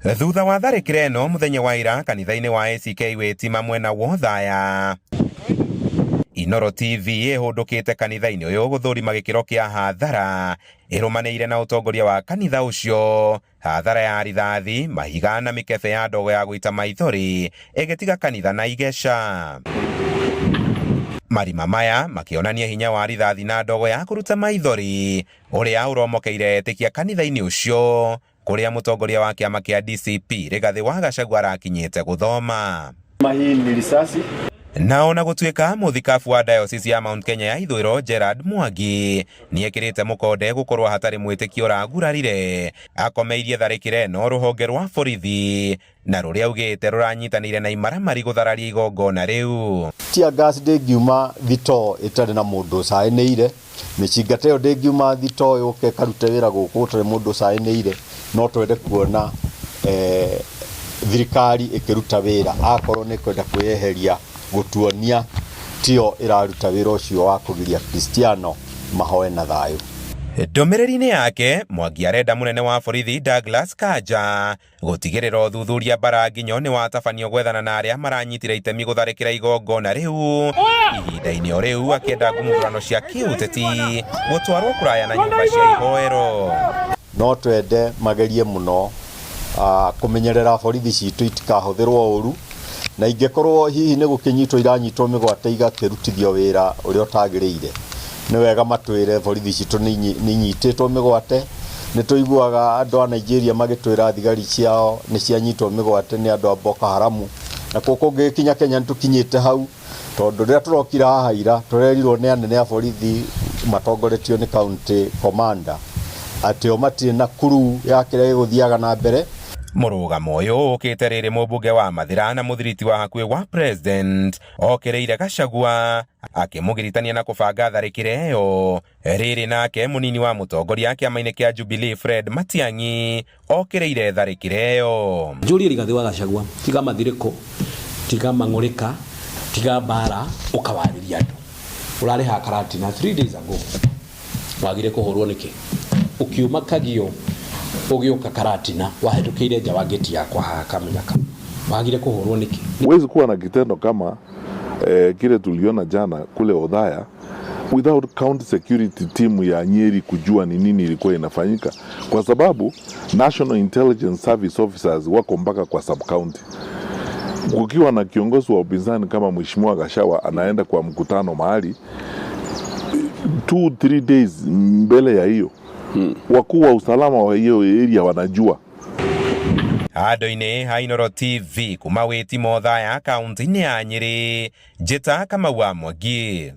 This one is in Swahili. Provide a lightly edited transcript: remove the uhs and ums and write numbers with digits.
Thutha wa tharĩkĩra ĩno mũthenya wa ira kanitha-inĩ wa ACK Wĩtima mwena wa Othaya, Inooro TV ĩhũndũkĩte kanitha-inĩ ũyũ gũthũrima gĩkĩro kĩa hathara ĩrũmanĩire na ũtongoria wa kanitha ũcio. Hathara ya rithathi, mahiga na mĩkebe ya ndogo ya gũita maithori ĩgĩtiga kanitha na igeca. Marima maya makĩonania hinya wa rithathi na ndogo ya kũruta maithori ũrĩa ũromokeire etĩkia kanitha-inĩ ũcio, kũrĩa mũtongoria wa kĩama kĩa DCP Rigathi wa Gachagua arakinyĩte gũthoma. Hii ni risasi. Na ona gũtuĩka mũthikabu wa Diocese ya Mount Kenya ya ithũĩro Gerard Mwangi nĩekĩrĩte mũkonde gũkorwo hatarĩ mwĩtĩkio ũragurarire, akomeirie tharĩkĩra ĩno rũhonge rwa borithi na rũrĩa augĩte rũranyitanĩire na imaramari gũthararia igongona rĩu. Tear gas ndĩngiuma thitoo ĩtarĩ na mũndũ ũcaĩnĩire, mĩcinga ĩyo ndĩngiuma thitoo yũke karute wĩra gũkũ gũtarĩ mũndũ ũcaĩnĩire. No twende kuona thirikari ĩkĩruta wĩra, akorwo nĩ kwenda kwĩyeheria gũtuonia tio ĩraruta wĩra ũcio wa kũgiria Kristiano mahoe na thayũ. Ndũmĩrĩri-inĩ yake, Mwangi arenda mũnene wa borithi Douglas Kanja gũtigĩrĩra ũthuthuria Baranginyo nĩ watabanio gwethana na arĩa maranyitire itemi gũtharĩkĩra igongona rĩu. Ihinda-inĩ o rĩu akĩenda ngumũrano cia kĩũteti gũtwarwo kũraya na nyũmba cia ihoero. No twende magerie mũno kũmenyerera borithi citũ itikahũthĩrwo ũru, na ingĩkorwo hihi nĩ gũkĩnyitwo iranyitwo mĩgwate igakĩrutithio wĩra ũrĩa ũtagĩrĩire, nĩ wega matwĩre borithi citũ nĩ inyitĩtwo mĩgwate. Nĩ tũiguaga andũ a Nigeria magĩtwĩra thigari ciao nĩ cianyitwo mĩgwate nĩ andũ a Boko Haram, na kũngĩkinya Kenya nĩ tũkinyĩte hau, tondũ rĩrĩa tũrokira haha ira tũrerirwo nĩ anene a borithi matongoretio nĩ county commander atĩ o matirĩ na kuru ya kĩrĩa gĩgũthiaga na mbere. Mũrũgamo ũyũ ũkĩte rĩrĩ mũmbunge wa Mathira na mũthiriti wa hakuhĩ wa president okĩrĩire Gachagua akĩmũgiritania na kũbanga tharĩkĩra ĩyo. Rĩrĩ nake mũnini wa mũtongoria kĩama-inĩ kĩa Jubilee Fred Matiang'i okĩrĩire tharĩkĩra ĩyo. Njũrie Rigathi wa Gachagua, tiga mathirĩko, tiga mang'ũrĩka, tiga mbara, ũkawarĩria andũ. Ũrarĩha Karatina 3 days ago, wagire kũhũrwo nĩkĩ? Ukiuma Kagio ũgĩũka Karatina wahĩtũkĩire nja wa geti yakwa haha Kamenyaka, wagire kũhũrwo nĩkĩ? Huwezi kuwa na kitendo kama kile tuliona jana kule Othaya without county security team ya Nyeri kujua ni nini ilikuwa inafanyika, kwa sababu National Intelligence Service officers wako mpaka kwa sub county. Kukiwa na kiongozi wa upinzani kama Mheshimiwa Gachagua anaenda kwa mkutano mahali 2-3 days mbele ya hiyo, wakuu wa usalama wa hiyo area wanajua. Handũ-inĩ ha Inooro TV kuma Wĩtima Othaya kaunti-inĩ ya Nyeri, njĩta Kamau wa Mwangi.